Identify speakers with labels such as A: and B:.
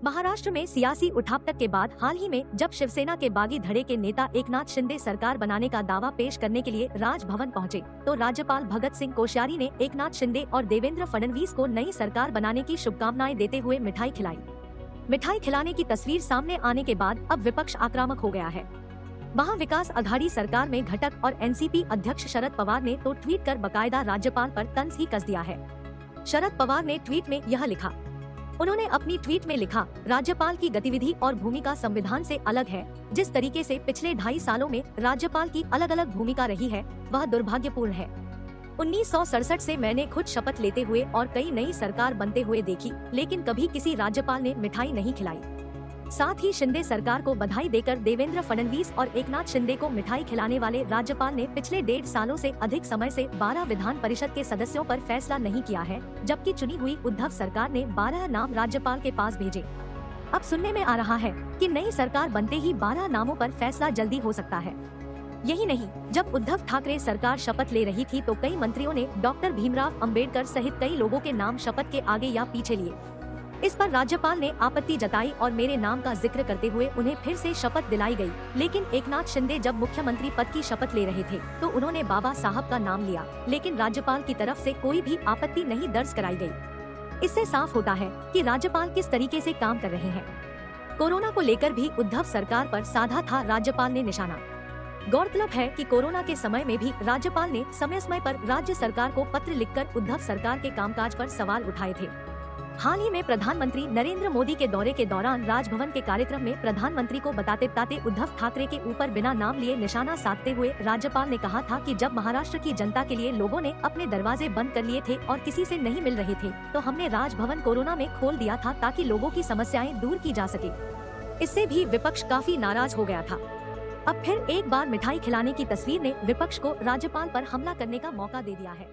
A: महाराष्ट्र में सियासी उठापटक के बाद हाल ही में जब शिवसेना के बागी धड़े के नेता एकनाथ शिंदे सरकार बनाने का दावा पेश करने के लिए राजभवन पहुंचे, तो राज्यपाल भगत सिंह कोश्यारी ने एकनाथ शिंदे और देवेंद्र फडणवीस को नई सरकार बनाने की शुभकामनाएं देते हुए मिठाई खिलाई। मिठाई खिलाने की तस्वीर सामने आने के बाद अब विपक्ष आक्रामक हो गया है। महाविकास अघाड़ी सरकार में घटक और एनसीपी अध्यक्ष शरद पवार ने तो ट्वीट कर बकायदा राज्यपाल पर तंज ही कस दिया है। शरद पवार ने ट्वीट में यह लिखा। उन्होंने अपनी ट्वीट में लिखा, राज्यपाल की गतिविधि और भूमिका संविधान से अलग है। जिस तरीके से पिछले 2.5 सालों में राज्यपाल की अलग अलग भूमिका रही है वह दुर्भाग्यपूर्ण है। 1967 से मैंने खुद शपथ लेते हुए और कई नई सरकार बनते हुए देखी, लेकिन कभी किसी राज्यपाल ने मिठाई नहीं खिलाई। साथ ही शिंदे सरकार को बधाई देकर देवेंद्र फडणवीस और एकनाथ शिंदे को मिठाई खिलाने वाले राज्यपाल ने पिछले 1.5 सालों से अधिक समय से 12 विधान परिषद के सदस्यों पर फैसला नहीं किया है, जबकि चुनी हुई उद्धव सरकार ने 12 नाम राज्यपाल के पास भेजे। अब सुनने में आ रहा है कि नई सरकार बनते ही 12 नामों पर फैसला जल्दी हो सकता है। यही नहीं, जब उद्धव ठाकरे सरकार शपथ ले रही थी तो कई मंत्रियों ने डॉक्टर भीमराव अंबेडकर सहित कई लोगों के नाम शपथ के आगे या पीछे लिए। इस पर राज्यपाल ने आपत्ति जताई और मेरे नाम का जिक्र करते हुए उन्हें फिर से शपथ दिलाई गई। लेकिन एकनाथ शिंदे जब मुख्यमंत्री पद की शपथ ले रहे थे तो उन्होंने बाबा साहब का नाम लिया, लेकिन राज्यपाल की तरफ से कोई भी आपत्ति नहीं दर्ज कराई गई। इससे साफ होता है कि राज्यपाल किस तरीके से काम कर रहे हैं। कोरोना को लेकर भी उद्धव सरकार पर साधा था राज्यपाल ने निशाना। गौरतलब है कि कोरोना के समय में भी राज्यपाल ने समय समय पर राज्य सरकार को पत्र लिखकर उद्धव सरकार के कामकाज पर सवाल उठाए थे। हाल ही में प्रधानमंत्री नरेंद्र मोदी के दौरे के दौरान राजभवन के कार्यक्रम में प्रधानमंत्री को बताते उद्धव ठाकरे के ऊपर बिना नाम लिए निशाना साधते हुए राज्यपाल ने कहा था कि जब महाराष्ट्र की जनता के लिए लोगों ने अपने दरवाजे बंद कर लिए थे और किसी से नहीं मिल रहे थे तो हमने राजभवन कोरोना में खोल दिया था ताकि लोगों की समस्याएं दूर की जा सके। इससे भी विपक्ष काफी नाराज हो गया था। अब फिर एक बार मिठाई खिलाने की तस्वीर ने विपक्ष को राज्यपाल पर हमला करने का मौका दे दिया है।